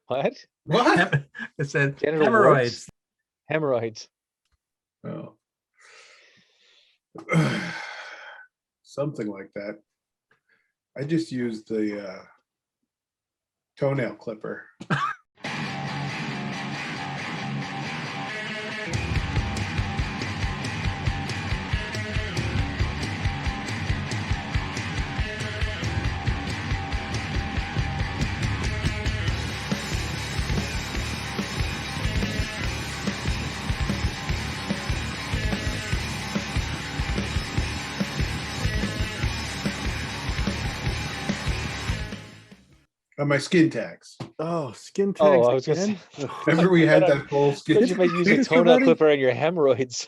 What? What? It said Genital hemorrhoids. Hemorrhoids. Oh. Something like that. I just used the toenail clipper. My skin tags. Oh, skin tags. Oh, I was gonna again? say. Remember we had that whole Did skin you might use a Finish toenail already? clipper and your hemorrhoids?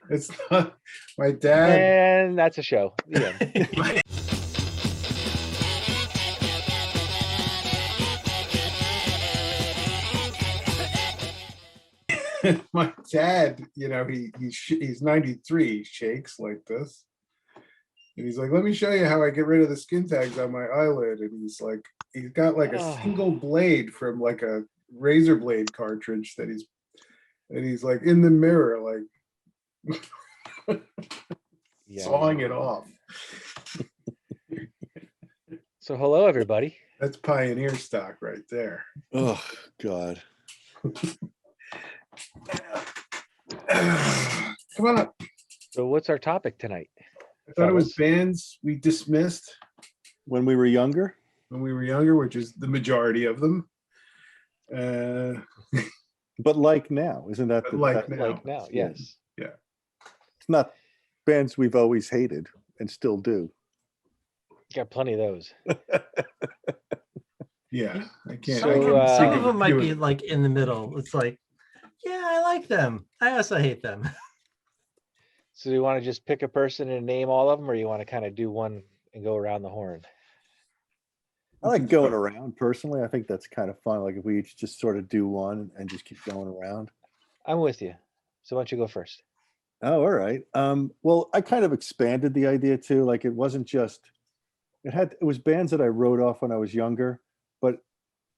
It's not my dad. And that's a show. The end. My dad, he's 93, he shakes like this. And he's like, let me show you how I get rid of the skin tags on my eyelid. And he's got like a single blade from like a razor blade cartridge that he's like in the mirror, like sawing it off. So hello, everybody. That's pioneer stock right there. Oh God. Come on up. So what's our topic tonight? I thought it was bands we dismissed When we were younger. which is the majority of them. But like now, isn't that the Like Now, yes. Yeah. It's not bands we've always hated and still do. Got plenty of those. Yeah, I can't. So, Some of them might be like in the middle. It's like, yeah, I like them. I also hate them. So do you want to just pick a person and name all of them, or you want to kind of do one and go around the horn? I like going around personally. I think that's kind of fun. Like if we each just sort of do one and just keep going around. I'm with you. So why don't you go first? Oh, all right. Well, I kind of expanded the idea too. Like it wasn't just, it was bands that I wrote off when I was younger, but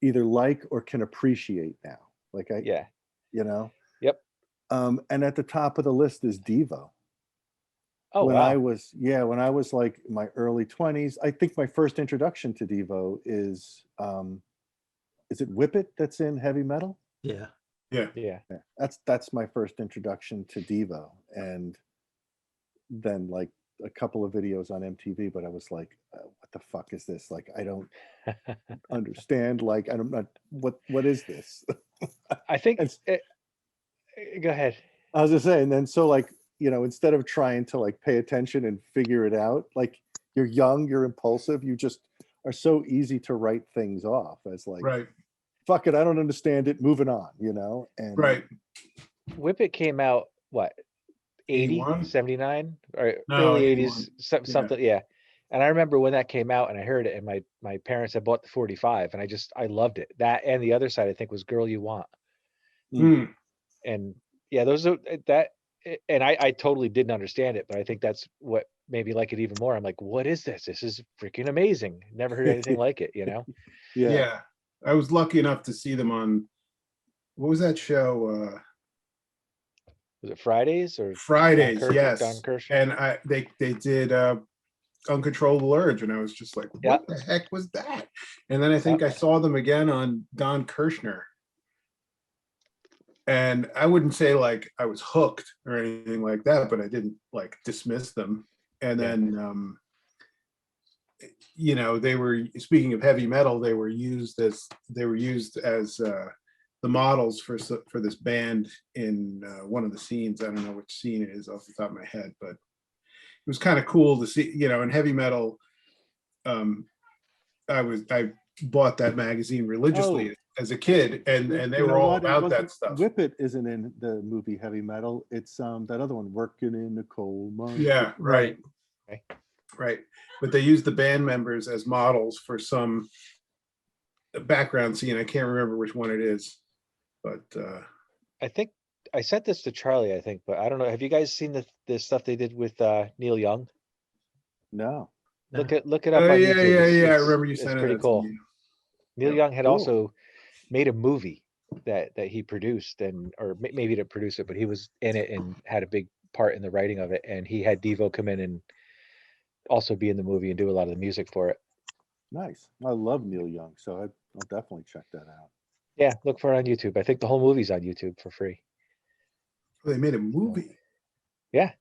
either like or can appreciate now. Like Yeah. Yep. And at the top of the list is Devo. Oh, when wow. I was like in my early 20s, I think my first introduction to Devo is it Whip It that's in heavy metal? Yeah. Yeah. That's my first introduction to Devo. And then like a couple of videos on MTV, but I was like, what the fuck is this? Like, I don't understand. Like, I'm not, what is this? I think go ahead. I was just saying, and then so like, instead of trying to like pay attention and figure it out, like you're young, you're impulsive, you just are so easy to write things off as like, Right. Fuck it, I don't understand it, moving on, and Right. Whip It came out, what, 80, 81? 79? Or No, early 81. 80s, something, yeah. And I remember when that came out and I heard it, and my parents had bought the 45, and I loved it. That and the other side, I think, was Girl You Want. And yeah, those are that. And I totally didn't understand it, but I think that's what made me like it even more. I'm like, what is this? This is freaking amazing. Never heard anything like it, Yeah. I was lucky enough to see them on, what was that show? Was it Fridays or Fridays, Don yes. Kirshner? And they did Uncontrollable Urge, and I was just like, what the heck was that? And then I think I saw them again on Don Kirshner. And I wouldn't say like I was hooked or anything like that, but I didn't like dismiss them. And then, they were, speaking of heavy metal, they were used as the models for this band in one of the scenes. I don't know which scene it is off the top of my head, but it was kind of cool to see, in heavy metal. I bought that magazine religiously as a kid, and they were all about that stuff. Whip It isn't in the movie Heavy Metal. It's that other one, Working in the Coal Mine. Yeah, right. But they used the band members as models for some background scene. I can't remember which one it is, but I think I sent this to Charlie, but I don't know. Have you guys seen the stuff they did with Neil Young? No. Look it up Oh on yeah, YouTube. yeah, yeah. I It's remember you it's sending pretty that to cool. me. Neil Yep. Young had Cool. also made a movie that he produced, or maybe to produce it, but he was in it and had a big part in the writing of it. And he had Devo come in and also be in the movie and do a lot of the music for it. Nice. I love Neil Young, so I'll definitely check that out. Yeah, look for it on YouTube. I think the whole movie's on YouTube for free. They made a movie. Yeah,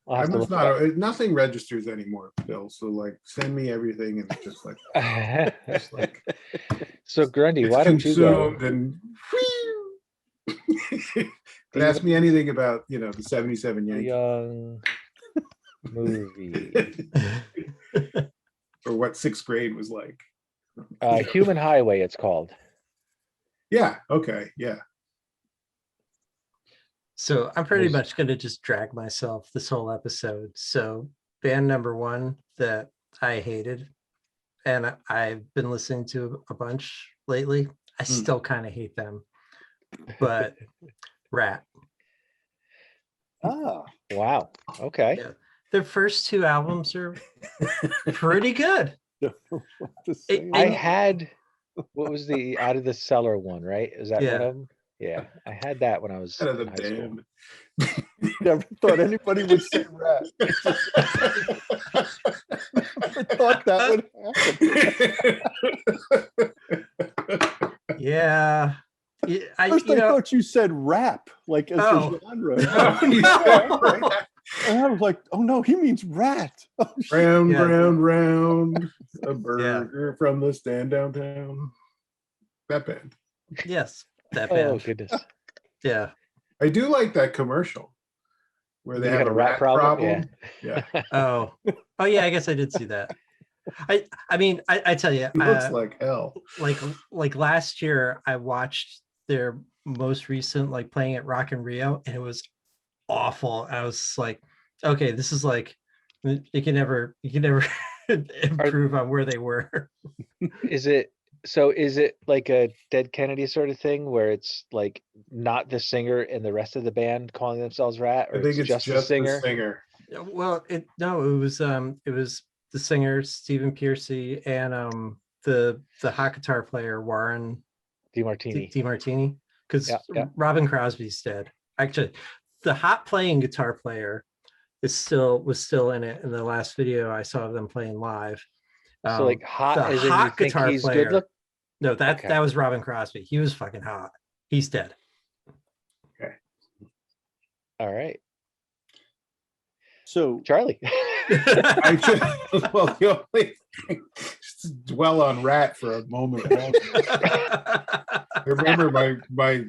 I'll I have to must look not. Nothing registers anymore, Bill. So like, send me everything, and it's just like, it just up. like So Grundy, it's why don't you go? consumed and. But ask me anything about the '77 Neil Yankees Young movie. or what sixth grade was like. Human Highway, it's called. Yeah. Okay. Yeah. So I'm pretty Was- much going to just drag myself this whole episode. So band number one that I hated, and I've been listening to a bunch lately. I still kind of hate them, but Rat. Ah, Wow. Okay. Yeah. Their first two albums are pretty good. don't know what to It- say. I And- had, what was the Out of the Cellar one, right? Is that one Yeah. of them? Yeah, I had that when I was Out of the in high school. band. Never thought anybody would say rat. Never thought that would happen. Yeah. First, I thought you said rap, like as Oh. the genre. You said rat. And I was like, oh no, he means rat. Oh, shit. Round, Yeah. round, round. A burger from the stand downtown. That band. Yes, that Oh band. goodness. Yeah. I do like that commercial where they You have had a rat problem. Yeah. Yeah. Oh yeah, I guess I did see that. I mean, I tell you, It looks like hell. like last year I watched their most recent like playing at Rock in Rio, and it was awful. I was like, okay, this is like you can never improve on where they were. Is it like a Dead Kennedy sort of thing where it's like not the singer and the rest of the band calling themselves Rat, or I think it's just the just the singer? singer. Well, it was the singer Stephen Piercy and the hot guitar player Warren DeMartini. DeMartini, because Yeah. Robin Crosby's dead. Actually, the hot playing guitar player was still in it in the last video I saw of them playing live. So like hot the as in you hot think guitar he's player. good look? No, that Okay. that was Robin Crosby. He was fucking hot. He's dead. All right. So Charlie. I just, well, the only thing, just to dwell on Rat for a moment. I remember my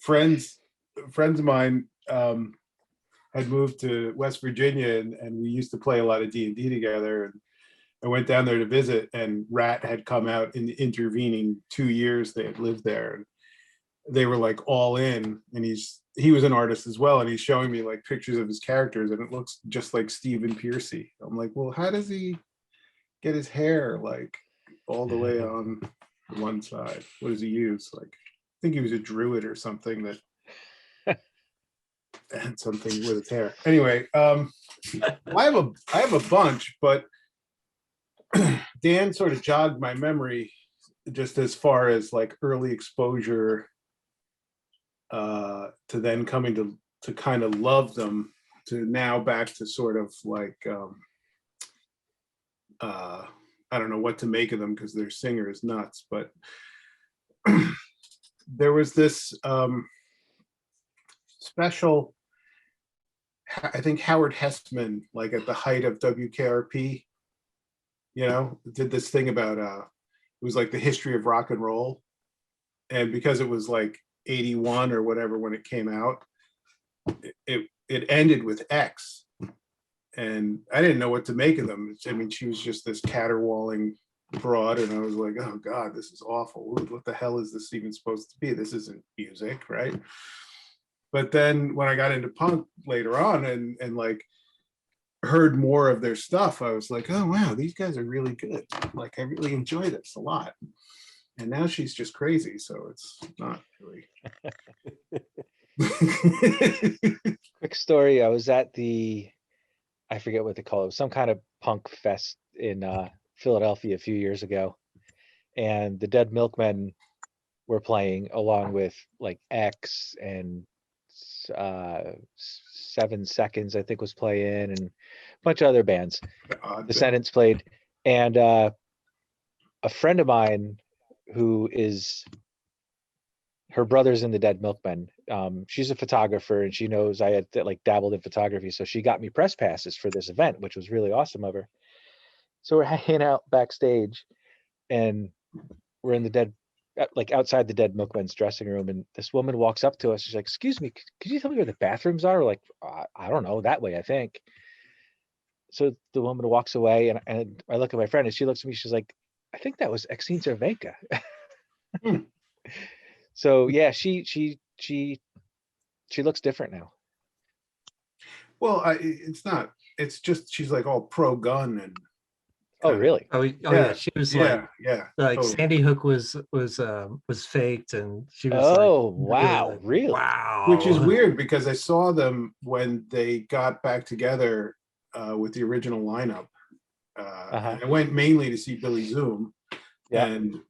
friends of mine had moved to West Virginia, and we used to play a lot of D&D together. And I went down there to visit, and Rat had come out in the intervening 2 years they had lived there, and they were like all in. And he was an artist as well, and he's showing me like pictures of his characters, and it looks just like Stephen Piercy. I'm like, well, how does he get his hair like all the way on one side? What does he use? Like, I think he was a druid or something that had something with his hair. Anyway, I have a bunch, but Dan sort of jogged my memory just as far as like early exposure to then coming to kind of love them, to now back to sort of like I don't know what to make of them because their singer is nuts, but there was this special, I think Howard Hessman, like at the height of WKRP, did this thing about it was like the history of rock and roll, and because it was like 81 or whatever when it came out, it ended with X, and I didn't know what to make of them. I mean, she was just this caterwauling broad, and I was like, oh god, this is awful. What the hell is this even supposed to be? This isn't music, right? But then when I got into punk later on and like heard more of their stuff, I was like, oh wow, these guys are really good. Like, I really enjoy this a lot. And now she's just crazy, so it's not really. Quick story. I was at the I forget what they call it. It was some kind of punk fest in Philadelphia a few years ago, and the Dead Milkmen were playing along with like X and 7 Seconds, I think, was playing, and a bunch of other bands. Odd bit. Descendants played, and a friend of mine who is her brother's in the Dead Milkmen. She's a photographer, and she knows I had like dabbled in photography, so she got me press passes for this event, which was really awesome of her. So we're hanging out backstage, and we're in the like outside the Dead Milkmen's dressing room, and this woman walks up to us. She's like, "Excuse me, could you tell me where the bathrooms are?" We're like, I don't know, that way, I think. So the woman walks away, and I look at my friend, and she looks at me. She's like, "I think that was Exene Cervenka." Hmm. So yeah, she looks different now. Well, it's not. It's just she's like all pro gun and. Oh, kinda- really? Oh, yeah. She was Yeah, yeah. like totally. Sandy Hook was faked, and she was Oh, like, wow, like, really? wow. Which is weird because I saw them when they got back together with the original lineup. And I went mainly to see Billy Zoom, Yeah. and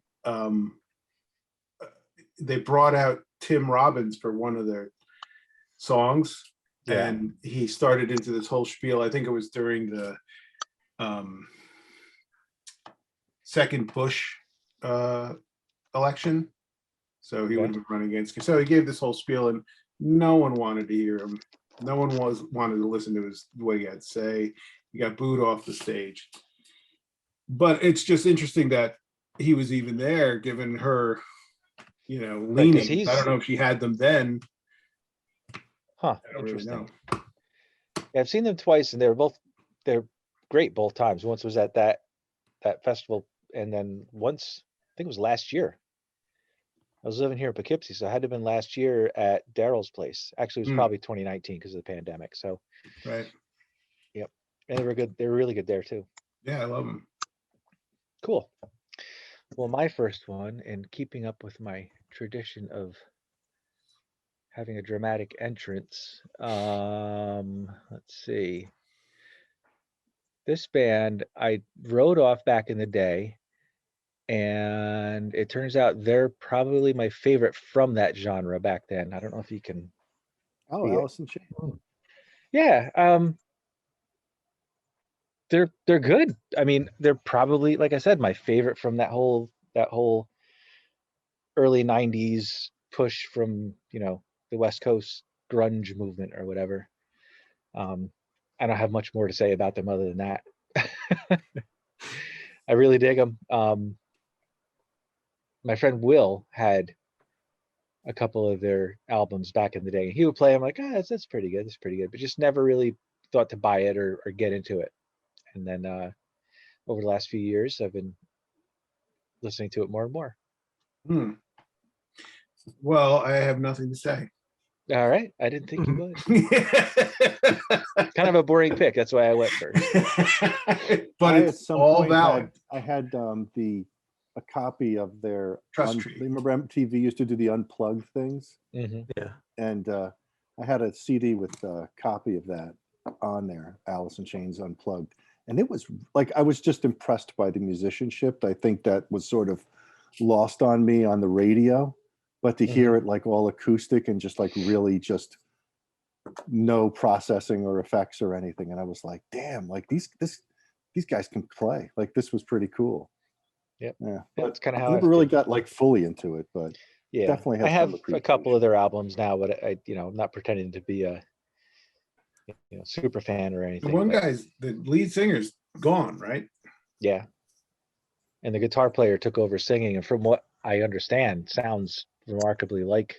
they brought out Tim Robbins for one of their songs, Yeah. and he started into this whole spiel. I think it was during the second Bush election, so he would have been running against. So he gave this whole spiel, and no one wanted to hear him. No one wanted to listen to what he had to say. He got booed off the stage. But it's just interesting that he was even there, given her, leanings. I don't know if she had them then. Huh. I don't really know. Yeah, I've seen them twice, and they're great both times. Once was at that festival, and then once, I think it was last year. I was living here in Poughkeepsie, so it had to have been last year at Daryl's place. Actually, it was probably 2019 because of the pandemic. So, right. Yep. And they were good. They were really good there too. Yeah, I love them. Cool. Well, my first one, and keeping up with my tradition of having a dramatic entrance, let's see. This band I wrote off back in the day, and it turns out they're probably my favorite from that genre back then. I don't know if you can. Oh, see it. Alice in Chains. Yeah, they're good. I mean, they're probably, like I said, my favorite from that whole early 90s push from, the West Coast grunge movement or whatever. I don't have much more to say about them other than that. I really dig them. My friend Will had a couple of their albums back in the day. He would play them like, that's pretty good. That's pretty good. But just never really thought to buy it or get into it. And then over the last few years, I've been listening to it more and more. Well, I have nothing to say. All right. I didn't think you would. Kind of a boring pick. That's why I went first. But it's all valid. I had a copy of their Trust Tree. Remember MTV used to do the unplugged things? Mm-hmm. Yeah. And I had a CD with a copy of that on there, Alice in Chains Unplugged. And it was like, I was just impressed by the musicianship. I think that was sort of lost on me on the radio, but to hear it like all acoustic and just like really just no processing or effects or anything. And I was like, damn, like these guys can play. Like this was pretty cool. Yep. Yeah. That's kind of how I never really got like fully into it, but yeah, definitely I have some a couple of their albums now, but I'm not pretending to be a super fan or anything. The one guy's the lead singer's gone, right? Yeah. And the guitar player took over singing, and from what I understand, sounds remarkably like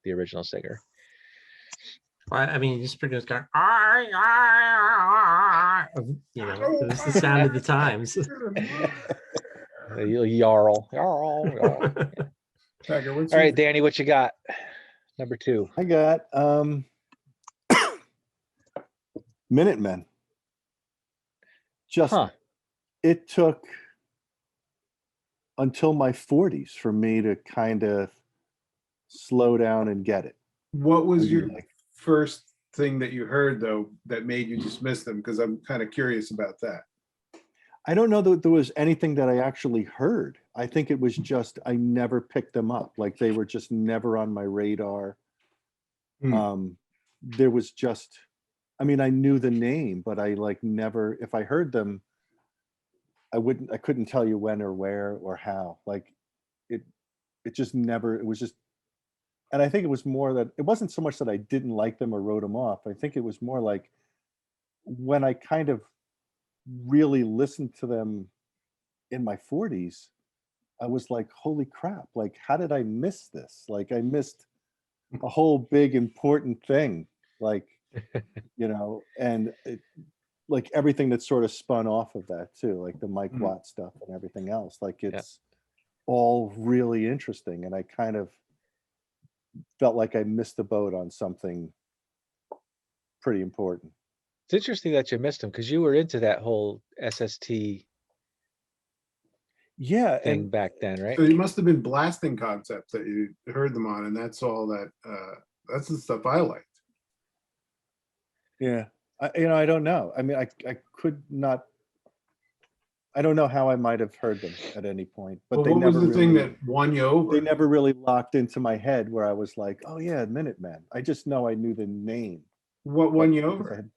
the original singer. I mean, you just pretty much got, it was the sound of the times. Yarl. Tiger, All right, Danny, what you got? Number 2. I got Minutemen. Just it took until my 40s for me to kind of slow down and get it. What was your first thing that you heard though that made you dismiss them? Because I'm kind of curious about that. I don't know that there was anything that I actually heard. I think it was just I never picked them up. Like they were just never on my radar. There was just, I mean, I knew the name, but I like never, if I heard them, I couldn't tell you when or where or how. Like it just never, it was just, and I think it was more that it wasn't so much that I didn't like them or wrote them off. I think it was more like when I kind of really listened to them in my 40s, I was like, holy crap, like, how did I miss this? Like, I missed a whole big important thing, like, you know, and like everything that sort of spun off of that too, like the Mike Watt stuff and everything else. Like, it's all really interesting. And I kind of felt like I missed the boat on something pretty important. It's interesting that you missed them because you were into that whole SST Yeah. thing And back then, right? So it must have been blasting concepts that you heard them on, and that's all that. That's the stuff I liked. yeah, I don't know. I mean, I could not. I don't know how I might have heard them at any point, but But they what was never the thing really, that won you over? they never really locked into my head where I was like, oh yeah, Minutemen. I just know I knew the name. What won you because over?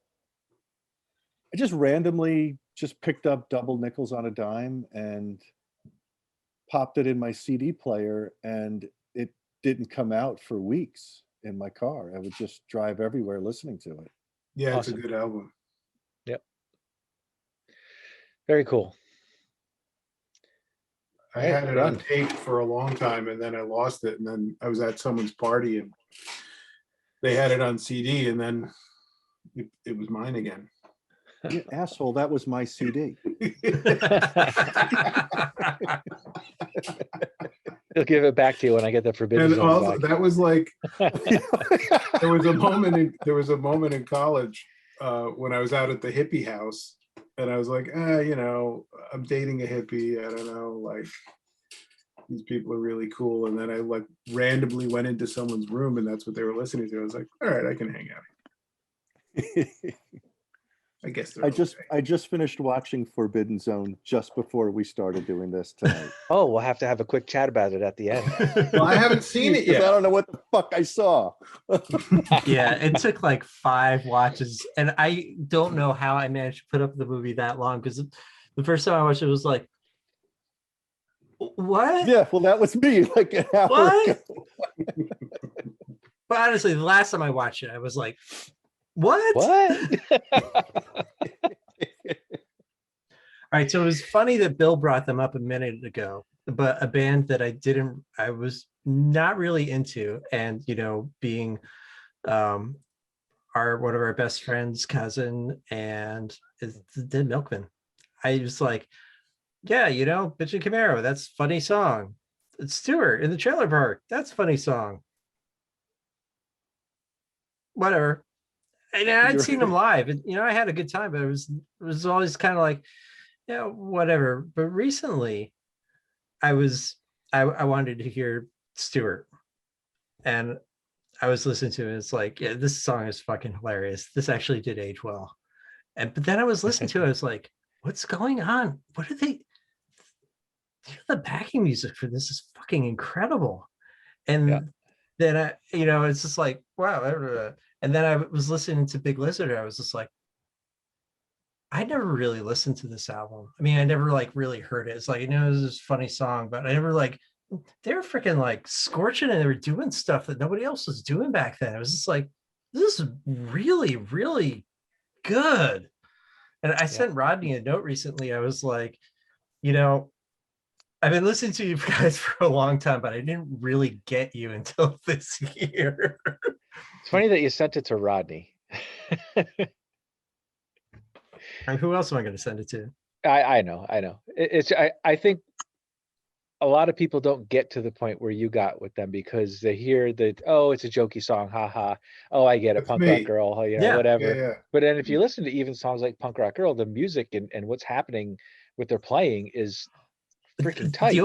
I just randomly just picked up Double Nickels on a Dime and popped it in my CD player, and it didn't come out for weeks in my car. I would just drive everywhere listening to it. Yeah, Awesome. it's a good album. Yep. Very cool. I Right, had it on done. tape for a long time, and then I lost it, and then I was at someone's party, and they had it on CD, and then it was mine again. You asshole, that was my CD. He'll give it back to you when I get the Forbidden And Zone also, back. that was like there was a moment in college when I was out at the hippie house, and I was like, you know, I'm dating a hippie. I don't know, like these people are really cool. And then I like randomly went into someone's room, and that's what they were listening to. I was like, all right, I can hang out. I guess they're I just finished watching Forbidden Zone just before we started doing this tonight. Oh, we'll have to have a quick chat about it at the end. Well, I haven't seen it Because I yet. don't know what the fuck I saw. Yeah, it took like 5 watches, and I don't know how I managed to put up the movie that long, because the first time I watched it was like, what? Yeah, well, that was me like an hour What? ago. But honestly, the last time I watched it, I was like, what? What? All right, so it was funny that Bill brought them up a minute ago, but a band that I was not really into, and you know, being one of our best friends' cousin, and is the Dead Milkmen. I was like, yeah, you know, Bitch and Camaro, that's a funny song. It's Stewart in the Trailer Park, that's a funny song. Whatever. And I'd seen them live, and you know, I had a good time, but it was always kind of like, yeah, whatever. But recently, I wanted to hear Stewart, and I was listening to it. It's like, yeah, this song is fucking hilarious. This actually did age well. But then I was listening to it. I was like, what's going on? What are they? The backing music for this is fucking incredible. And then it's just like, wow. And then I was listening to Big Lizard. I was just like, I never really listened to this album. I mean, I never like really heard it. It's like, you know, this is a funny song, but I never like, they were freaking like scorching, and they were doing stuff that nobody else was doing back then. It was just like, this is really, really good. And I sent Rodney a note recently. I was like, you know, I've been listening to you guys for a long time, but I didn't really get you until this year. It's funny that you sent it to Rodney. And who else am I going to send it to? I know. I think a lot of people don't get to the point where you got with them because they hear that, oh, it's a jokey song, haha. Oh, I get it, That's Punk me. Rock Girl, you know, Yeah. whatever. Yeah. But then if you listen to even songs like Punk Rock Girl, the music and what's happening with their playing is freaking tight. The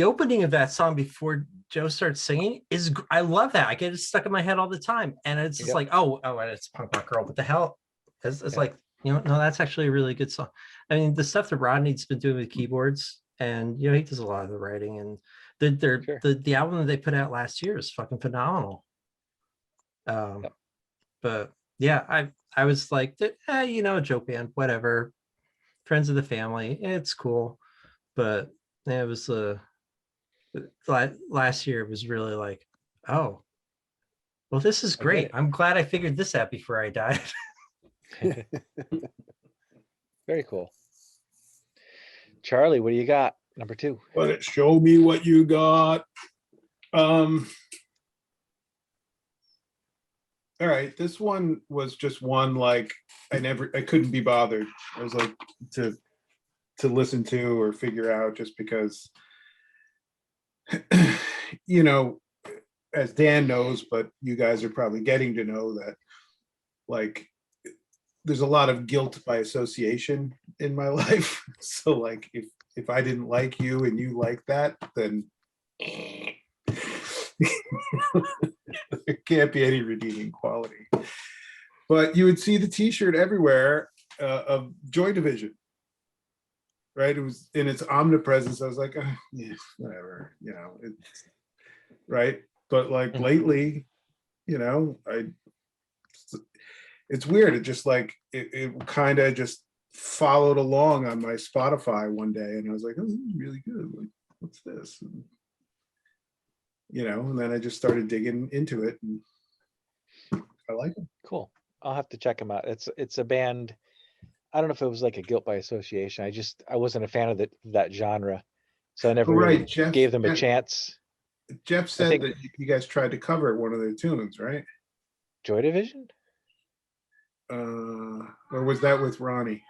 opening of that song before Joe starts singing I love that. I get it stuck in my head all the time, and it's just like, oh, and it's Punk Rock Girl. What the hell? It's like, no, that's actually a really good song. I mean, the stuff that Rodney's been doing with keyboards, and he does a lot of the writing, and the album that they put out last year is fucking phenomenal. But yeah, I was like, joke band, whatever, friends of the family, it's cool. But it was last year, it was really like, oh, well, this is great. I'm glad I figured this out before I died. Very cool. Charlie, what do you got? Number 2. Show me what you got. All right, this one was just one like I couldn't be bothered. I was like to listen to or figure out, just because as Dan knows, but you guys are probably getting to know that, like, there's a lot of guilt by association in my life. So like if I didn't like you and you like that, then there can't be any redeeming quality. But you would see the t-shirt everywhere of Joy Division, right? It was in its omnipresence. I was like, oh, yeah, whatever, it's right. But like lately, it's weird. It just like it kind of just followed along on my Spotify one day, and I was like, oh, this is really good. Like, what's this? And then I just started digging into it, and I like them. Cool. I'll have to check them out. It's a band. I don't know if it was like a guilt by association. I wasn't a fan of that genre, so I never really gave them a chance. Jeff said that you guys tried to cover one of their tunes, right? Joy Division? Or was that with Ronnie?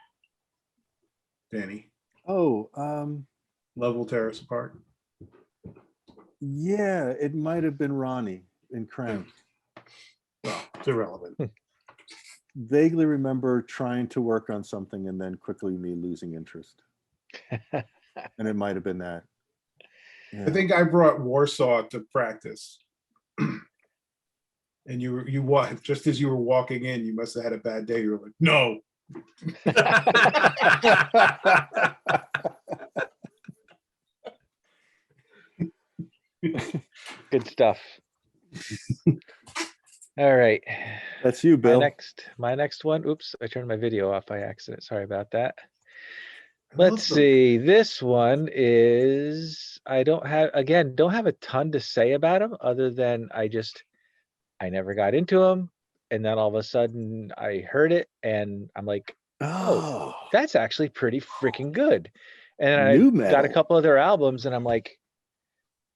Danny? Oh, Love Will Tear Us Apart. Yeah, it might have been Ronnie in Cramp. Well, it's irrelevant. Vaguely remember trying to work on something and then quickly me losing interest. And it might have been that. Yeah. I think I brought Warsaw to practice. And you walk, just as you were walking in, you must have had a bad day. You were like, no. Good stuff. All right. That's you, Bill. My next one. Oops, I turned my video off by accident. Sorry about that. Let's see. This one is, I don't have a ton to say about him, other than I never got into him. And then all of a sudden I heard it and I'm like, oh, that's actually pretty freaking good. And I got a couple of their albums and I'm like,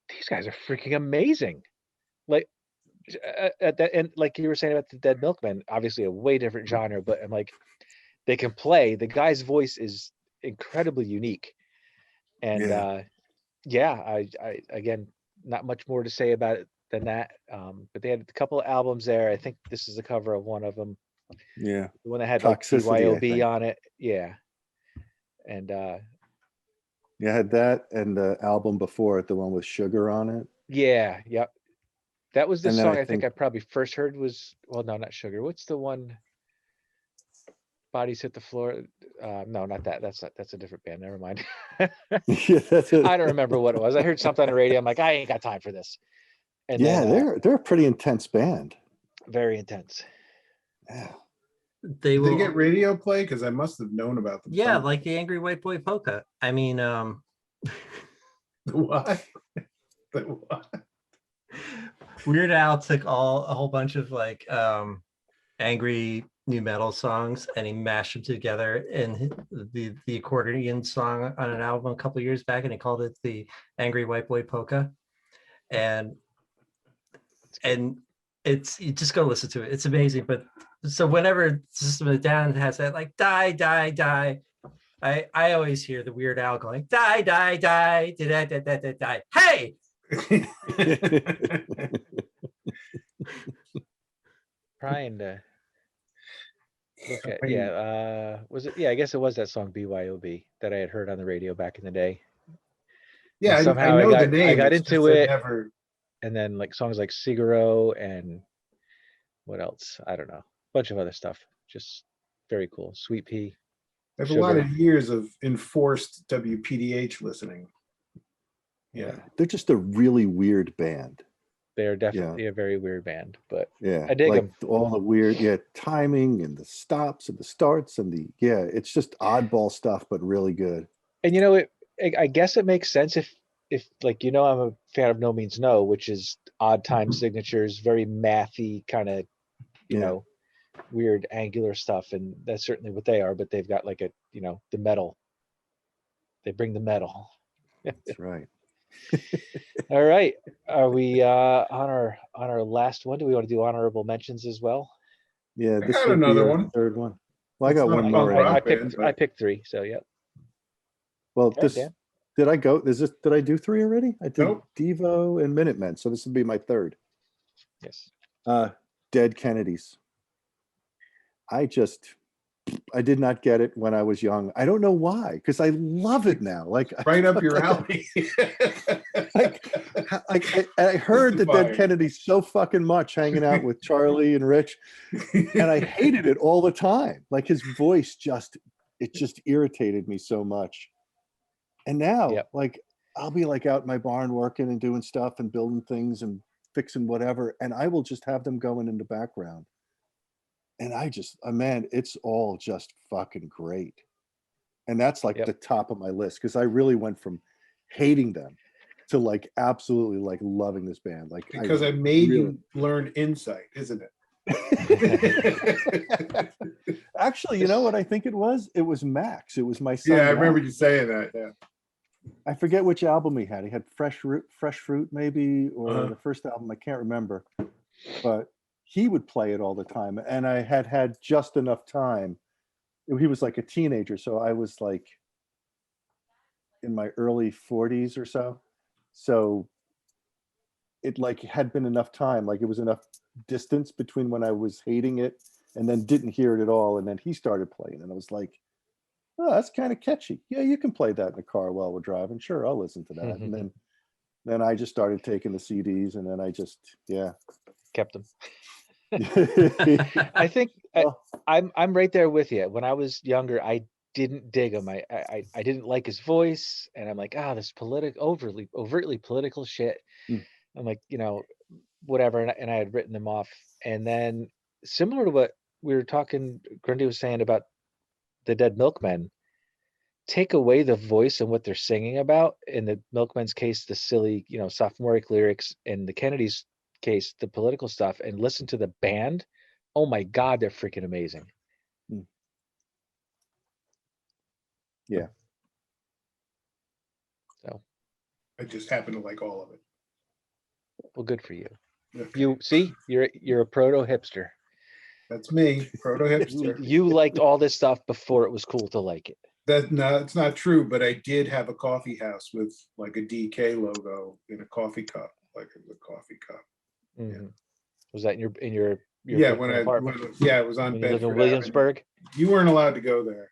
these guys are freaking amazing. Like, and like you were saying about the Dead Milkmen, obviously a way different genre, but I'm like, they can play. The guy's voice is incredibly unique. And I again, not much more to say about it than that. But they had a couple of albums there. I think this is a cover of one of them. Yeah. The one that had like BYOB on it. Yeah. And you had that and the album before it, the one with Sugar on it. Yeah, yep. That was the song I think I probably first heard was, well, no, not Sugar. What's the one? Bodies Hit the Floor. No, not that. That's a different band. Never mind. I don't remember what it was. I heard something on the radio. I'm like, I ain't got time for this. And yeah, then, they're a pretty intense band. Very intense. Yeah. Did they get radio play? Because I must have known about them. Yeah, like the Angry White Boy Polka. I mean, what? What? Weird Al took a whole bunch of like angry new metal songs and he mashed them together in the accordion song on an album a couple of years back, and he called it the Angry White Boy Polka. And it's, you just go listen to it. It's amazing. But so whenever System of a Down has that like die, die, die, I always hear the Weird Al going die, die, die, die, die, die, die, die. Hey. Trying to look at, was it? Yeah, I guess it was that song BYOB that I had heard on the radio back in the day. Yeah, I somehow know the I name. got It's into just I it, never. and then like songs like Figaro and what else? I don't know. Bunch of other stuff. Just very cool. Sweet Pea, I have a lot Sugar. of years of enforced WPDH listening. Yeah, they're just a really weird band. They are definitely a very weird band, but Yeah, I dig like them. all the weird, timing and the stops and the starts and it's just oddball stuff, but really good. And I guess it makes sense if like I'm a fan of No Means No, which is odd time signatures, very mathy kind of Yeah. weird angular stuff, and that's certainly what they are. But they've got like the metal. They bring the metal. That's right. All right, are we on our last one? Do we want to do honorable mentions as well? Yeah, I this got would be another our one. third one. Well, I It's got not one a more. punk already. rock band, I but picked three, so yeah. Well, Go ahead, did I go? Did I do three already? I did Nope. Devo and Minutemen, so this would be my third. Yes. Dead Kennedys. I did not get it when I was young. I don't know why, because I love it now. Like right up your alley. I heard the Dead Fire. Kennedys so fucking much hanging out with Charlie and Rich, and I hated it all the time. Like his voice just irritated me so much. And now, like I'll be like out in my barn working and doing stuff and building things and fixing whatever, and I will just have them going in the background. And man, it's all just fucking great. And that's like the top of my list, because I really went from hating them to like absolutely like loving this band. Like because I made you learn insight, isn't it? Actually, you know what I think it was? It was Max. It was my son. Yeah, I remember Max. you saying that. Yeah. I forget which album he had. He had Fresh Fruit, maybe, or the first album. I can't remember. But he would play it all the time, and I had just enough time. He was like a teenager, so I was like in my early 40s or so. So it like had been enough time, like it was enough distance between when I was hating it and then didn't hear it at all, and then he started playing, and I was like, oh, that's kind of catchy. Yeah, you can play that in the car while we're driving. Sure, I'll listen to that. And then I just started taking the CDs, and then I just kept them. I think I'm right there with you. When I was younger, I didn't dig him. I didn't like his voice, and I'm like, this overtly political shit. I'm like, whatever, and I had written them off. And then similar to what we were talking, Grundy was saying about the Dead Milkmen, take away the voice and what they're singing about. In the Milkmen's case, the silly, sophomoric lyrics. In the Kennedys' case, the political stuff, and listen to the band. Oh my God, they're freaking amazing. Yeah. So I just happen to like all of it. Well, good for you. Okay. You see, you're a proto hipster. That's me, proto hipster. You liked all this stuff before it was cool to like it. No, it's not true, but I did have a coffee house with like a DK logo in a coffee cup, like a coffee cup. Mm-hmm. Was that in your yeah, when it was on when Bedford you live in Williamsburg. Avenue. You weren't allowed to go there.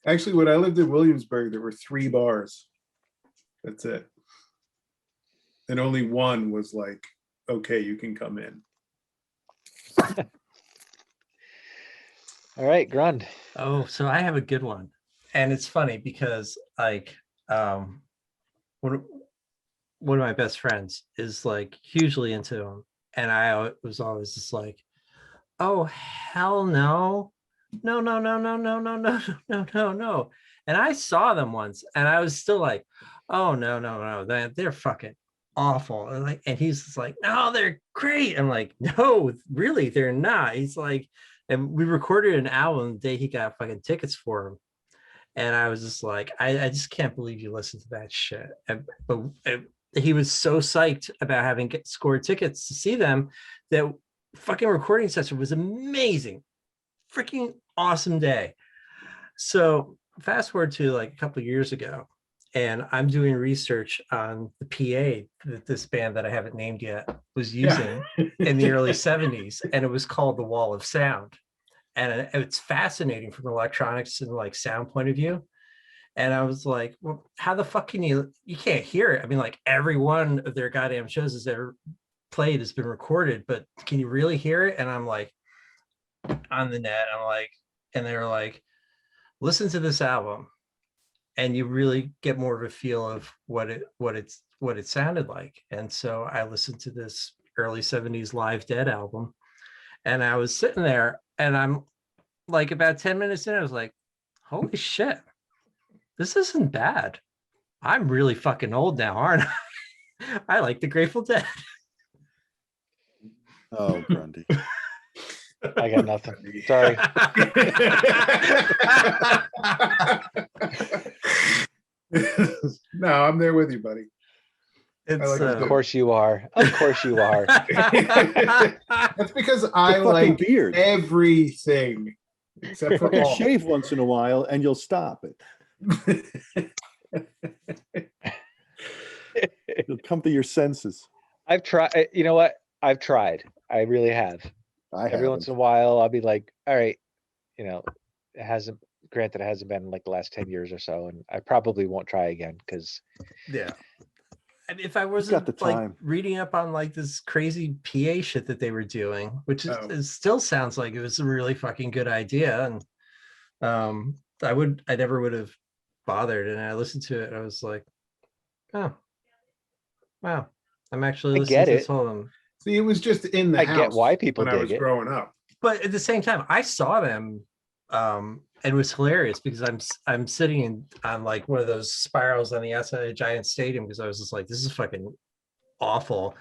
Actually, when I lived in Williamsburg, there were 3 bars. That's it. And only one was like, okay, you can come in. All right, Grund. Oh, so I have a good one. And it's funny because like one of my best friends is like hugely into him. And I was always just like, oh, hell no. No. And I saw them once and I was still like, oh, no. They're fucking awful. And he's just like, no, they're great. I'm like, no, really, they're not. He's like, and we recorded an album the day he got fucking tickets for him. And I was just like, I just can't believe you listen to that shit. But he was so psyched about having scored tickets to see them that fucking recording session was amazing. Freaking awesome day. So fast forward to like a couple of years ago, and I'm doing research on the PA that this band that I haven't named yet was using in the early 70s, and it was called The Wall of Sound. and it's fascinating from an electronics and like sound point of view. And I was like, well, how the fuck can you can't hear it? I mean, like every one of their goddamn shows that's ever played has been recorded, but can you really hear it? And I'm like, on the net, I'm like, and they were like, listen to this album and you really get more of a feel of what it sounded like. And so I listened to this early 70s Live Dead album, and I was sitting there and I'm like, about 10 minutes in, I was like, holy shit, this isn't bad. I'm really fucking old now, aren't I? I like the Grateful Dead. Oh, Grundy. I got nothing. Sorry. No, I'm there with you, buddy. It's, like Of course you are. Of course you are. That's because I fucking like beard. everything except for Fucking all. shave once in a while and you'll stop it. You'll come to your senses. I've tried. You know what? I've tried. I really have. Every once in a while, I'll be like, all right, you know, it hasn't. Granted, it hasn't been like the last 10 years or so, and I probably won't try again because. yeah. And if I got wasn't the like time. reading up on like this crazy PA shit that they were doing, which is, Oh. it still sounds like it was a really fucking good idea. And I never would have bothered. And I listened to it and I was like, oh, wow. I'm actually I listening get to this it. whole See, it was just in the I house get why people when I dig was it. growing up. But at the same time, I saw them, and it was hilarious because I'm sitting on like one of those spirals on the outside of a giant stadium because I was just like, this is fucking awful.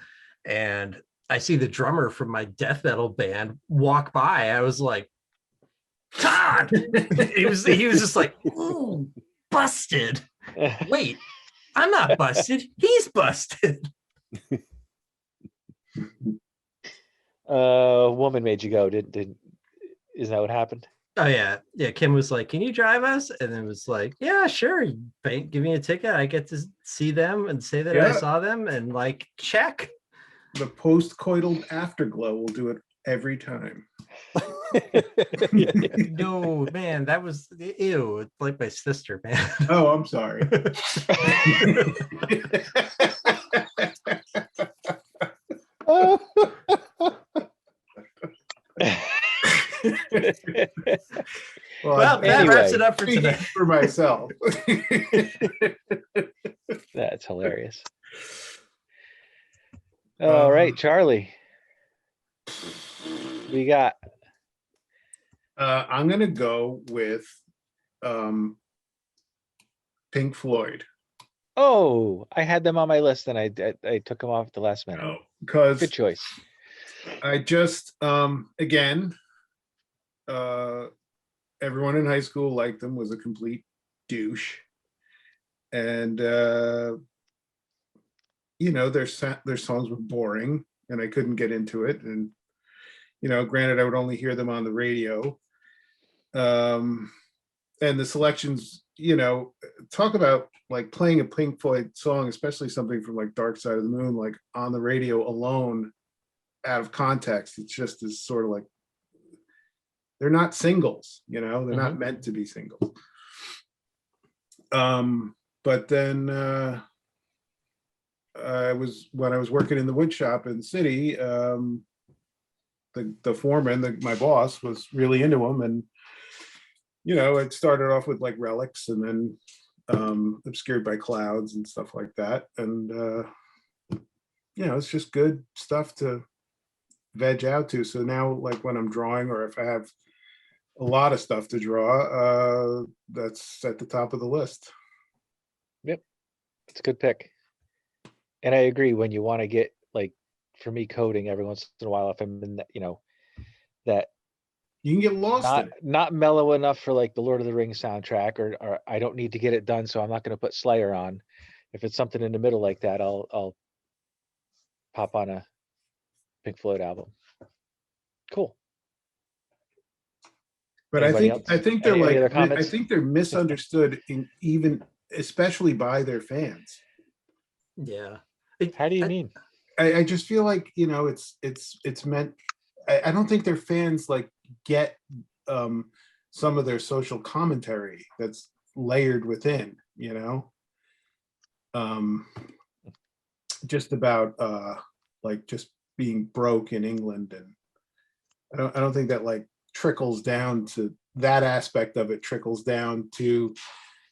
And I see the drummer from my death metal band walk by. I was like, Todd. he was just like, ooh, busted. Wait, I'm not busted. He's busted. Woman made you go. Is that what happened? Oh yeah. Kim was like, can you drive us? And it was like, yeah, sure. Give me a ticket. I get to see them and say that I Yeah. saw them and like check. The post-coital afterglow will do it every time. No, man, that was ew. It's like my sister, man. Oh, I'm sorry. Well, that Anyway. wraps it up for Speaking tonight. for myself. That's hilarious. All right, Charlie. We got I'm gonna go with Pink Floyd. Oh, I had them on my list and I took them off at the last minute. Because Good choice. I just again, everyone in high school liked them, was a complete douche, and you know, their songs were boring and I couldn't get into it. And you know, granted, I would only hear them on the radio. And the selections, you know, talk about like playing a Pink Floyd song, especially something from like Dark Side of the Moon, like on the radio alone, out of context. It's just is sort of like, they're not singles, you know, they're not meant to be singles. But then when I was working in the wood shop in the city, the foreman, my boss, was really into them, and you know, it started off with like Relics, and then Obscured by Clouds and stuff like that, and you know, it's just good stuff to veg out to. So now, like when I'm drawing, or if I have a lot of stuff to draw, that's at the top of the list. Yep, it's a good pick. And I agree, when you want to get, like, for me, coding every once in a while, if I'm in that, you know, that You can get lost in it. not mellow enough for like the Lord of the Rings soundtrack, or I don't need to get it done, so I'm not going to put Slayer on. If it's something in the middle like that, I'll pop on a Pink Floyd album. Cool. But Anybody I else? think they're Any other like, I comments? think they're misunderstood, in even especially by their fans. Yeah. How do you mean? I just feel like, you know, it's meant. I don't think their fans like get some of their social commentary that's layered within, you know, just about like just being broke in England. And I don't think that like trickles down to that aspect of it, trickles down to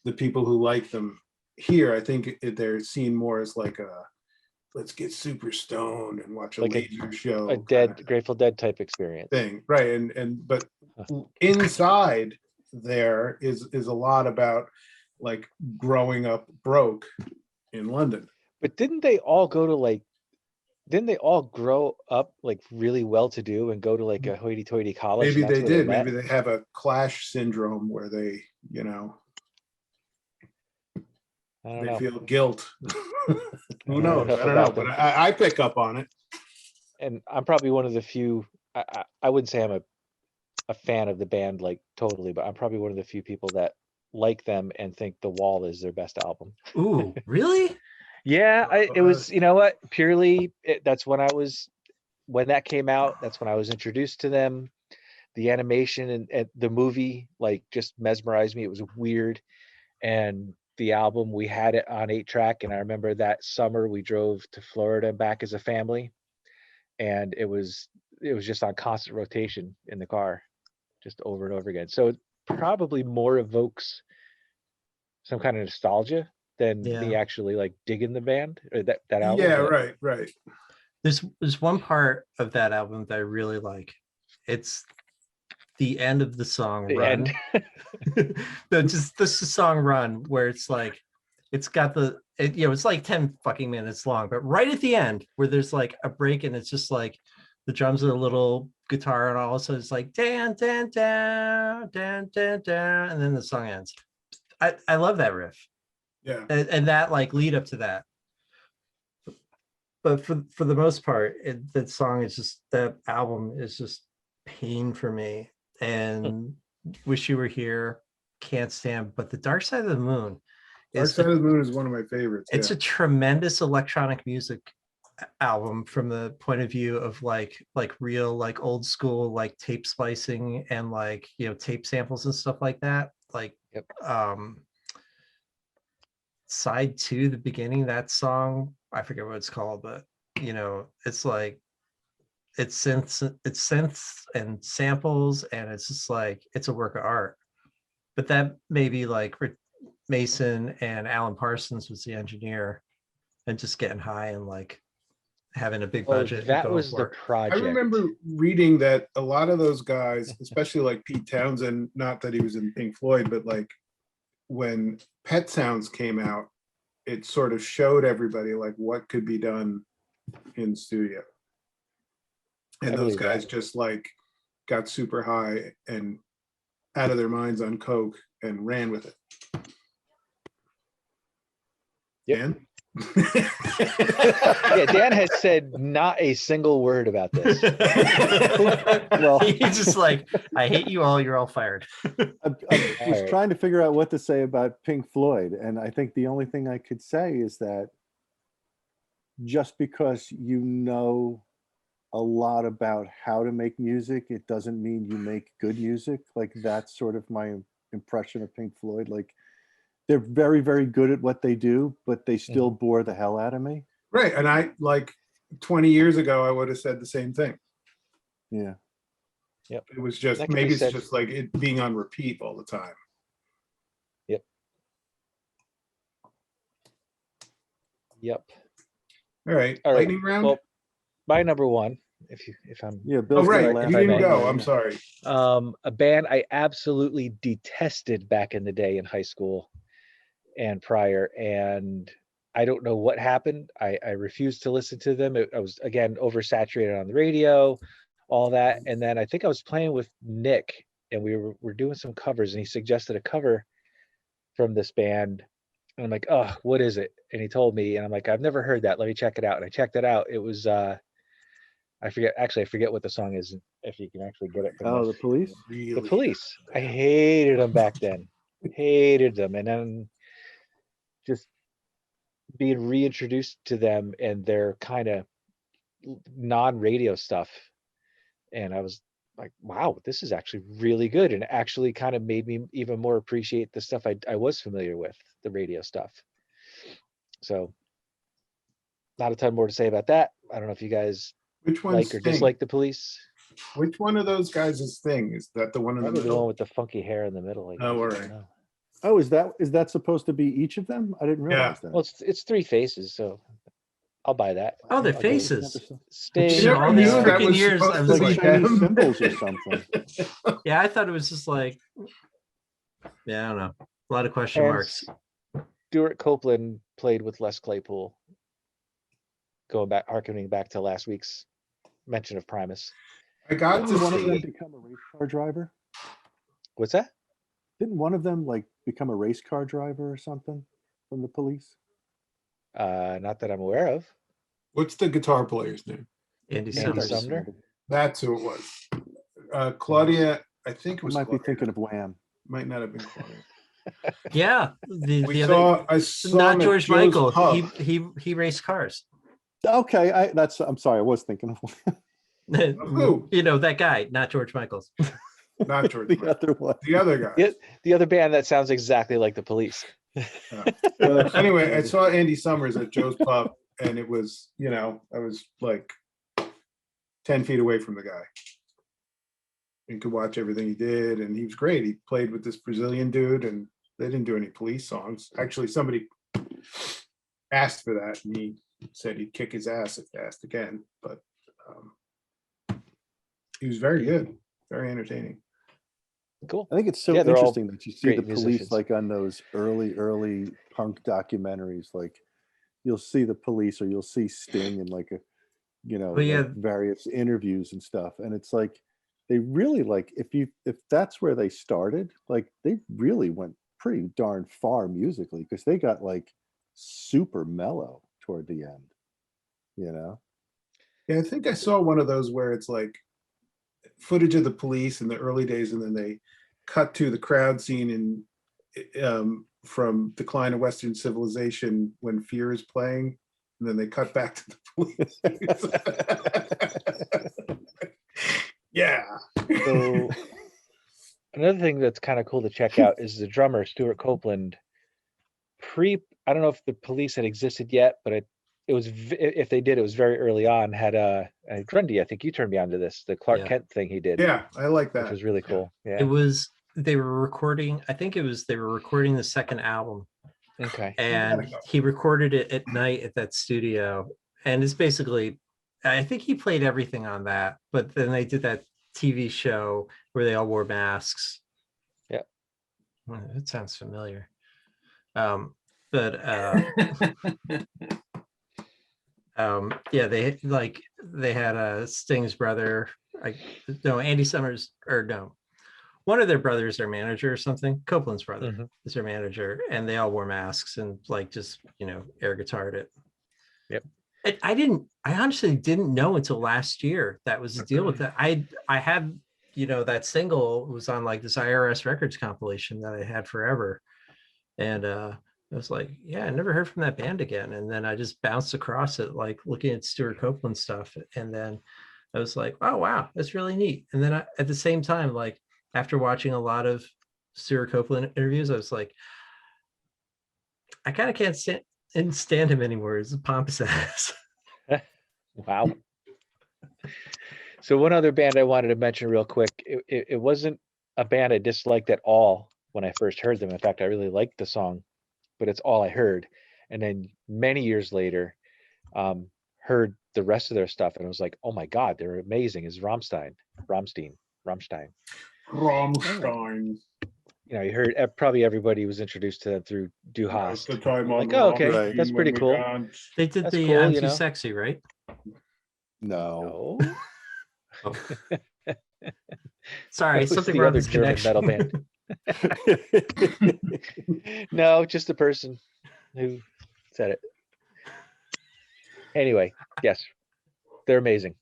the people who like them here. I think they're seen more as like a, let's get super stoned and watch a Like laser show a dead Grateful Dead type experience. thing, right? And but inside there is a lot about like growing up broke in London. But didn't they all go to like? Didn't they all grow up like really well to do and go to like a hoity-toity college? Maybe and that's they where did. met? Maybe they have a clash syndrome where they, you know, I don't they know. feel guilt. Who I don't knows? know I don't about know, but them. I pick up on it. And I'm probably one of the few. I wouldn't say I'm a fan of the band like totally, but I'm probably one of the few people that like them and think The Wall is their best album. Ooh, really? Yeah, it was, you know what, purely that's when that came out, that's when I was introduced to them. The animation and the movie like just mesmerized me. It was weird. And the album, we had it on 8-track, and I remember that summer we drove to Florida and back as a family, and it was just on constant rotation in the car, just over and over again. So it probably more evokes some kind of nostalgia than me Yeah. actually like digging the band or that album. Yeah, but right. There's one part of that album that I really like. It's the end of the song the Run. end. This is song Run, where it's like it's got it's like 10 fucking minutes long, but right at the end where there's like a break and it's just like the drums are a little guitar and all of a sudden it's like dan dan dan dan dan dan, and then the song ends. I love that riff. Yeah. And that like lead up to that. But for the most part, that album is just pain for me. And Wish You Were Here, Can't Stand, but The Dark Side of the Moon Dark Side of the Moon is one of my favorites. It's a tremendous electronic music album from the point of view of like real like old school like tape splicing and like tape samples and stuff like that. Like Yep. Side 2, the beginning, that song, I forget what it's called, but it's like it's synths and samples, and it's just like it's a work of art. But that maybe like Mason and Alan Parsons was the engineer, and just getting high and like having a big budget. That was the project. I remember reading that a lot of those guys, especially like Pete Townsend, not that he was in Pink Floyd, but like when Pet Sounds came out, it sort of showed everybody like what could be done in studio. And those guys just like got super high and out of their minds on coke and ran with it. Yep. Dan? Yeah, Dan has said not a single word about this. Well, he's just like, I hate you all, you're all fired. I was trying to figure out what to say about Pink Floyd, and I think the only thing I could say is that just because you know a lot about how to make music, it doesn't mean you make good music. Like that's sort of my impression of Pink Floyd. Like they're very, very good at what they do, but they still bore the hell out of me. Right. And I like 20 years ago, I would have said the same thing. Yeah. Yep. It was just, That could maybe be it's said. just like it being on repeat all the time. Yep. All right. All right. Lightning round. Well, my number one, if I'm Yeah, Oh, Bill's right. gonna laugh You at didn't me. go. I'm sorry. a band I absolutely detested back in the day in high school and prior, and I don't know what happened. I refused to listen to them. I was again oversaturated on the radio, all that, and then I think I was playing with Nick, and we were doing some covers, and he suggested a cover from this band, and I'm like, oh, what is it? And he told me, and I'm like, I've never heard that. Let me check it out. And I checked it out. It was I forget what the song is, if you can actually get it from Oh, this. the Police? The Police. I hated them back then. Hated them. And then just being reintroduced to them and their kind of non-radio stuff. And I was like, wow, this is actually really good, and actually kind of made me even more appreciate the stuff I was familiar with, the radio stuff. So not a ton more to say about that. I don't know if you guys Which one's like or Sting? dislike the Police. Which one of those guys is Sting? Is that the one in the Probably the one middle? with the funky hair in the middle. I guess. Oh, all I don't right. know. Oh, is that supposed to be each of them? I didn't realize that. Well, it's three faces, so I'll buy that. Oh, they're I'll go with faces. Sting. You never all these knew that freaking was years, supposed I to was Like be like, Chinese them? symbols or something. yeah, I thought it was just like, yeah, I don't know, a lot of question And marks. Stuart Copeland played with Les Claypool. Harkening back to last week's mention of Primus. I got Didn't one to of them see. become a race car driver? What's that? Didn't one of them like become a race car driver or something from the Police? Not that I'm aware of. What's the guitar player's name? Andy Andy Summers. Sumner? That's who it was. Claudia, I think it I was. might be Claudia. thinking of Wham. Might not have been Claudia. Yeah, the We other, I saw not him at George Joe's Michael. Pub. He raced cars. Okay, I'm sorry, I was thinking of Who? You know, that guy, not George Michael's. Not George the Michael. other one. The other guy. The other band that sounds exactly like the Police. Anyway, I saw Andy Summers at Joe's Pub, and it was, I was like 10 feet away from the guy. You could watch everything he did, and he was great. He played with this Brazilian dude, and they didn't do any Police songs. Actually, somebody asked for that, and he said he'd kick his ass if they asked again. But he was very good, very entertaining. Cool. I think it's so Yeah, they're all interesting that you see great the Police musicians. like on those early punk documentaries. Like you'll see the Police or you'll see Sting in like Well, yeah. like various interviews and stuff. And it's like they really like if that's where they started, like they really went pretty darn far musically because they got like super mellow toward the end, Yeah, I think I saw one of those where it's like footage of the Police in the early days, and then they cut to the crowd scene from Decline of Western Civilization when Fear is playing, and then they cut back to the Police. Yeah. So another thing that's kind of cool to check out is the drummer Stuart Copeland. I don't know if the Police had existed yet, but it was, if they did, it was very early on. Had Grundy, I think you turned me on to this, the Clark Kent thing he did. Yeah, I like that. Which was really cool. Yeah. It was, they were recording, I think they were recording the second album. Okay. And he recorded it at night at that studio. And it's basically, I think he played everything on that, but then they did that TV show where they all wore masks. Yeah. That sounds familiar. Yeah, they had Sting's brother, Andy Summers, or no, one of their brothers, their manager or something. Copeland's brother is their manager, and they all wore masks and like just air guitared it. Yep. I honestly didn't know until last year that was the deal with that. I had that single was on like this IRS Records compilation that I had forever, and I was like, yeah, I never heard from that band again. And then I just bounced across it, like looking at Stuart Copeland stuff. And then I was like, oh, wow, that's really neat. And then at the same time, like after watching a lot of Stuart Copeland interviews, I was like, I kind of can't stand him anymore. He's a pompous ass. Wow. So one other band I wanted to mention real quick, it wasn't a band I disliked at all when I first heard them. In fact, I really liked the song, but it's all I heard. And then many years later, heard the rest of their stuff and I was like, oh my God, they're amazing. Is Rammstein. You heard probably everybody was introduced to them through Du Hast. Like, oh, okay, Right. that's pretty cool. They did That's the cool, I'm Too Sexy, right? No. Oh. Sorry, That was something the wrong other with this German connection. metal band. No, just the person who said it. Anyway, yes, they're amazing.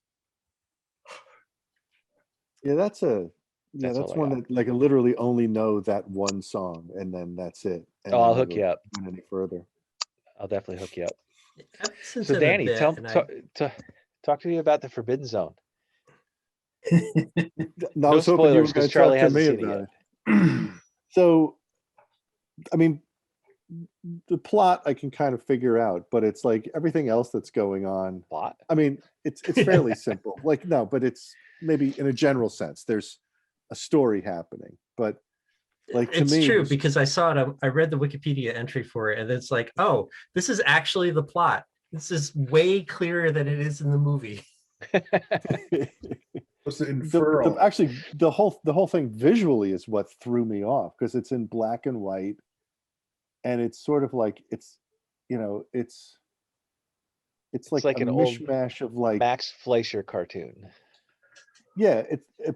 Yeah, that's all one that like I literally only know that one song and then that's it. And I'll I hook never you up. went any further. I'll definitely hook you up. I've listened So to them a Danny, bit, talk to me about the Forbidden Zone. No, I No was hoping you were spoilers, going because to Charlie talk to hasn't me seen it about yet. it. So, I mean, the plot I can kind of figure out, but it's like everything else that's going on. Plot. I mean, it's fairly simple. Like, no, but it's maybe in a general sense, there's a story happening. But like to It's me, true this- because I saw it. I read the Wikipedia entry for it, and it's like, oh, this is actually the plot. This is way clearer than it is in the movie. What's the infer? all that? actually the whole thing visually is what threw me off because it's in black and white, and it's sort of like it's like like a an old mishmash of like Max Fleischer cartoon. yeah,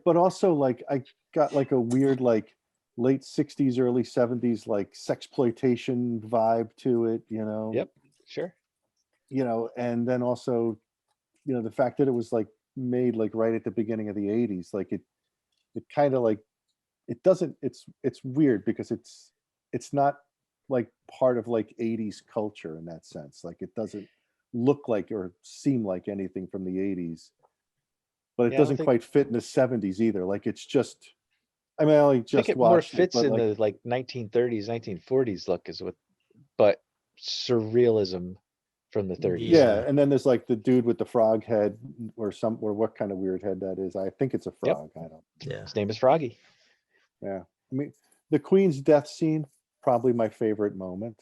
but also like I got like a weird like late 60s early 70s like sexploitation vibe to it, Yep, sure. And then also the fact that it was like made like right at the beginning of the 80s, like it kind of like it doesn't it's weird because it's not like part of like 80s culture in that sense. Like it doesn't look like or seem like anything from the 80s, but it Yeah, I don't doesn't think- quite fit in the 70s either. Like it's just I mean I only I think just it more watched fits but in like, the like 1930s, 1940s look is what, but surrealism from the 30s. yeah, and then there's like the dude with the frog head or what kind of weird head that is. I think it's a Yep. frog. I don't. Yeah. His name is Froggy. Yeah. I mean, the Queen's death scene, probably my favorite moment.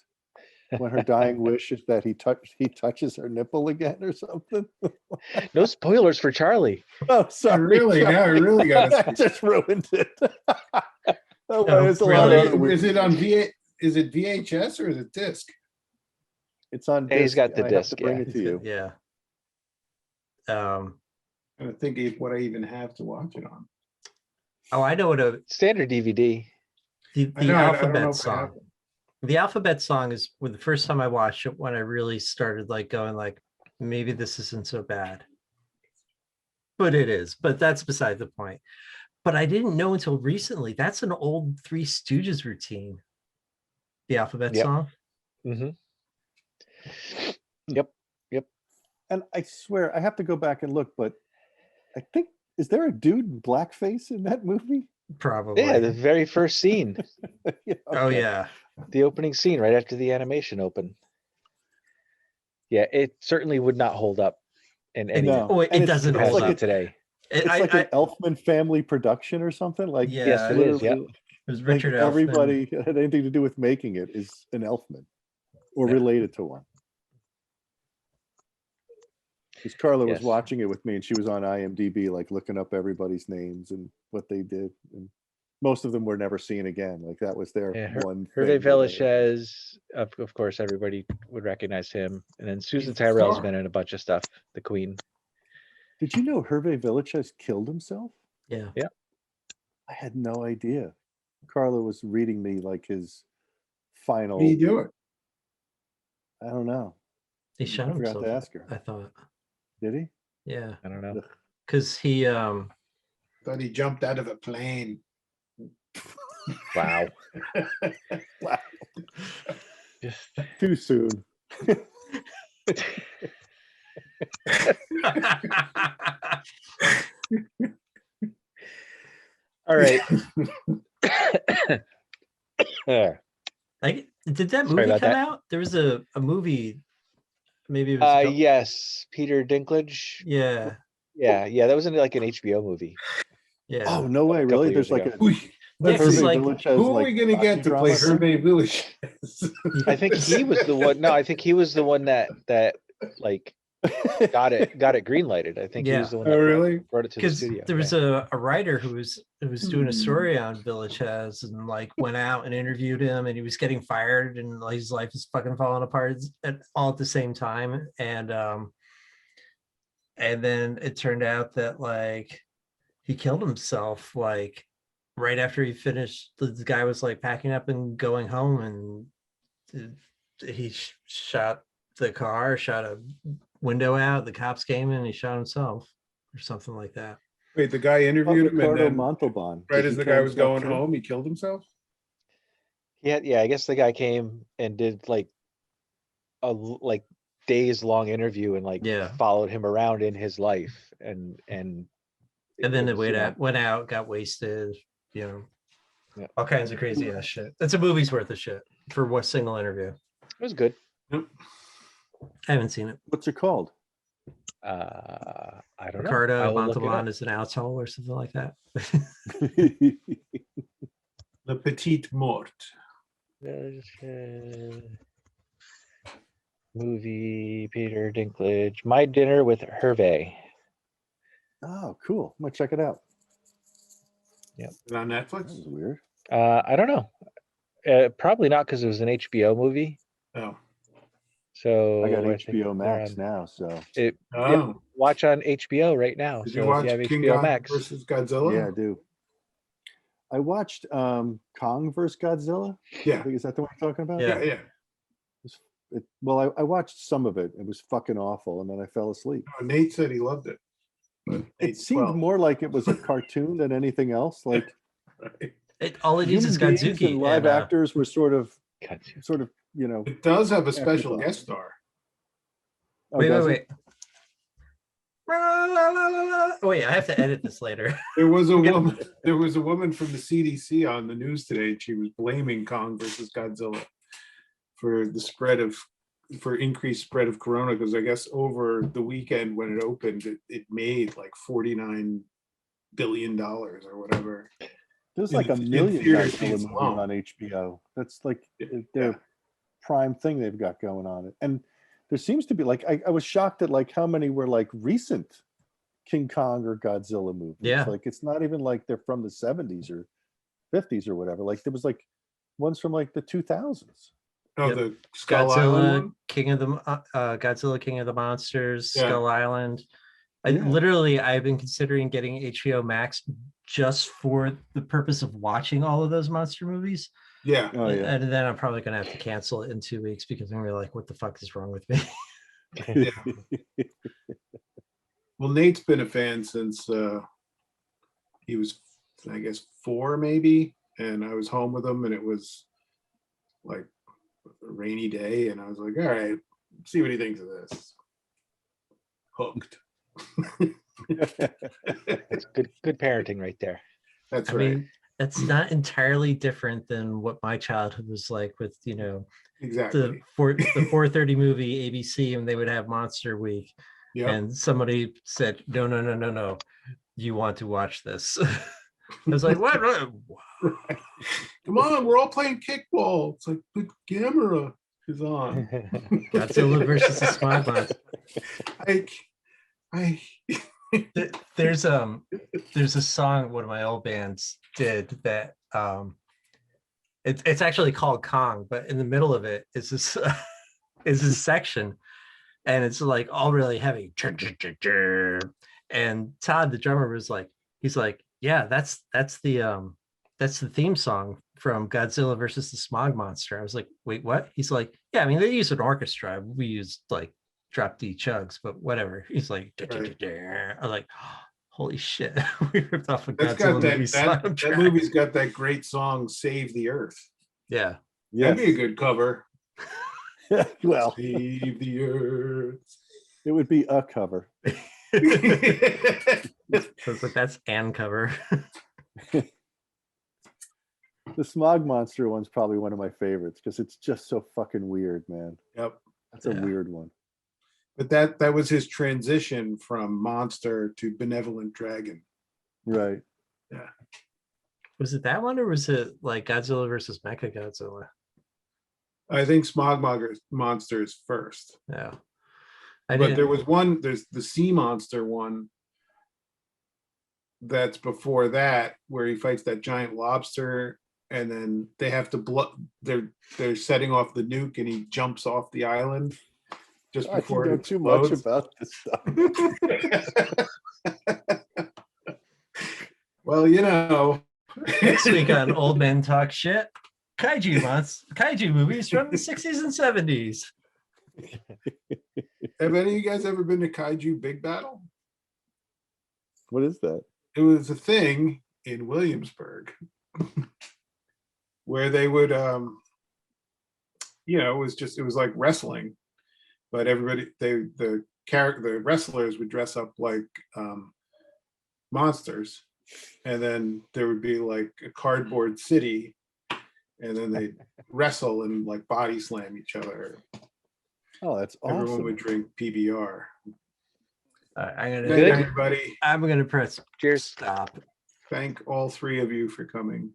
When her dying wish is that he touches her nipple again or something. No spoilers for Charlie. Oh, sorry. Really? Now I really got I to. just ruined it. Oh, No, there's a lot really? of other weird Is it on shit. Is it VHS or is it disc? It's on Yeah, he's disc. got the I have to disc, bring yeah. it to you. Yeah. I'm trying to think of what I even have to watch it on. Oh, I know what Standard DVD. the I know, I don't know alphabet if I have song. it. The alphabet song is when the first time I watched it when I really started like going like maybe this isn't so bad. But it is. But that's beside the point. But I didn't know until recently that's an old Three Stooges routine. The alphabet Yep. song. Mm-hmm. Yep. And I swear I have to go back and look, but I think is there a dude in blackface in that movie? Probably. Yeah, the very first scene, Yeah, Oh okay. yeah. the opening scene right after the animation opened. Yeah, it certainly would not hold up in any No. Oh, And it it's- doesn't it's hold like up. capacity today. It, It's I, like I, an Elfman family production or something. Like yeah, Yes, it is. literally, Yep. it was like Richard Elfman. everybody that had anything to do with making it is an Elfman or Yeah. related to one. Because Carla was Yes. watching it with me and she was on IMDb, like looking up everybody's names and what they did. And most of them were never seen again. Like that was their Yeah, one Hervé thing. Villechaize, of course, everybody would recognize him. And then Susan He's a Tyrell's star. been in a bunch of stuff. The Queen. Did you know Hervé Villechaize killed himself? Yeah. I had no idea. Carla was reading me like his final. What do you do it? I don't know. He shot I forgot himself. to ask her. I thought. Did he? Yeah. I don't know. Ugh. Because he Thought he jumped out of a plane. Wow. Wow. Just Too soon. all right. like did that Sorry movie about come that. out? There was a movie, maybe it was a couple- Yes, Peter Dinklage. yeah, Yeah, that was in like an HBO movie. yeah. Oh, no way. couple Really? years There's like ago. a Who, Yeah, let's 'cause see, like- Villechaize, who are we gonna get to play docudrama? Hervé Villechaize? I think he was the one. No, I think he was the one that like got it green lighted. I think he Yeah. was the one Oh, that really? brought it to the Because studio. there was yeah. a writer who was doing a story on Villechaize and like went out and interviewed him and he was getting fired and like his life is fucking falling apart all at the same time. And then it turned out that like he killed himself like right after he finished. The guy was like packing up and going home and he shot the car, shot a window out. The cops came in and he shot himself or something like that. Wait, the guy interviewed him and Ricardo then Montalban. right Did as he the kill guy was himself going too? home, he killed himself? Yeah, I guess the guy came and did like a like days long interview and like Yeah. followed him around in his life and And then it it was, went out, got wasted, you know, Yeah. all kinds of crazy ass shit. It's a movie's worth of shit for one single interview. it was good. Yep. I haven't seen it. What's it called? I don't know. I Ricardo will look it up. Montalban is an asshole or something like that. Le Petit Mort. Movie, Peter Dinklage, My Dinner with Hervé. Oh, cool. I'm gonna check it out. Is it on That Netflix? was weird. I don't know. Probably not because it was an HBO movie. Oh. So I got think HBO they're Max on- now, so It, Oh. watch on HBO right now. Did So you if watch you have King HBO Kong Max, versus Godzilla? yeah, I do. I watched Kong vs. Godzilla. I Yeah. think is that the one you're talking about? Yeah. Yeah. Well, I watched some of it. It was fucking awful, and then I fell asleep. Oh, Nate said he loved it. But It Nate's seemed 12. more like it was a cartoon than anything else. Like Right. All it needs human is beings Godzuki and live actors were sort of, Katsu. you know. It does have a special Afterthought. guest star. Oh, wait, does wait. it? Oh, wait, I have to edit this later. There was a woman. There was a woman from the CDC on the news today. And she was blaming Kong versus Godzilla for increased spread of corona, because I guess over the weekend when it opened, it made like $49 billion or whatever. There's in like a the- in million theater Godzilla seats movies alone. on HBO. That's like Yeah. their prime thing they've got going on. And there seems to be like I was shocked at like how many were like recent King Kong or Godzilla movies. Yeah. Like it's not even like they're from the 70s or 50s or whatever. Like there was like ones from like the 2000s. Oh, Yep. the Skull Island Godzilla, one? Godzilla, King of the Monsters, Yeah. Skull Island. Yeah. I've been considering getting HBO Max just for the purpose of watching all of those monster movies. Yeah. Oh yeah. And then I'm probably gonna have to cancel it in 2 weeks because I'm gonna be like, what the fuck is wrong with me? Well, Nate's been a fan since he was, I guess, 4 maybe, and I was home with him, and it was like a rainy day, and I was like, all right, see what he thinks of this. Hooked. That's good parenting right there. That's I right. mean, that's not entirely different than what my childhood was like with, you know, Exactly. the 4:30 movie ABC, and they would have Monster Week. Yeah. And somebody said, no, you want to watch this. I was like, what? Come on, we're all playing kickball. It's like the camera is on. Godzilla versus the Smog Monster. I There's a song one of my old bands did that it's actually called Kong, but in the middle of it is this is this section, and it's like all really heavy. And Todd, the drummer, was like, he's like, yeah, that's the theme song from Godzilla versus the Smog Monster. I was like, wait, what? He's like, yeah, I mean, they use an orchestra. We use like drop D chugs, but whatever. He's like, I was like, holy shit, we ripped off a that's Godzilla got movie that soundtrack. movie's got that great song "Save the Earth." Yeah. Yes. That'd be a good cover. Well, Save the Earth. it would be a cover. So it's like, that's Ann cover. The Smog Monster one's probably one of my favorites because it's just so fucking weird, man. Yep. That's a Yeah. weird one. But that was his transition from monster to benevolent dragon. Right. Was it that one, or was it like Godzilla versus Mecha Godzilla? I think Smog Monsters first. Yeah. But there was one, there's the Sea Monster one that's before that, where he fights that giant lobster, and then they have to they're setting off the nuke, and he jumps off the island just I before don't know it too much explodes. about this stuff. Well, you know. Next week on Old Men Talk Shit, kaiju movies from the 60s and 70s. Have any of you guys ever been to Kaiju Big Battle? What is that? It was a thing in Williamsburg where they would it was like wrestling, but everybody the wrestlers would dress up like monsters, and then there would be like a cardboard city, and then they'd wrestle and like body slam each other. Oh, that's Everyone awesome. would drink PBR. I'm Good, gonna everybody. I'm gonna press Cheers. stop. Thank all three of you for coming.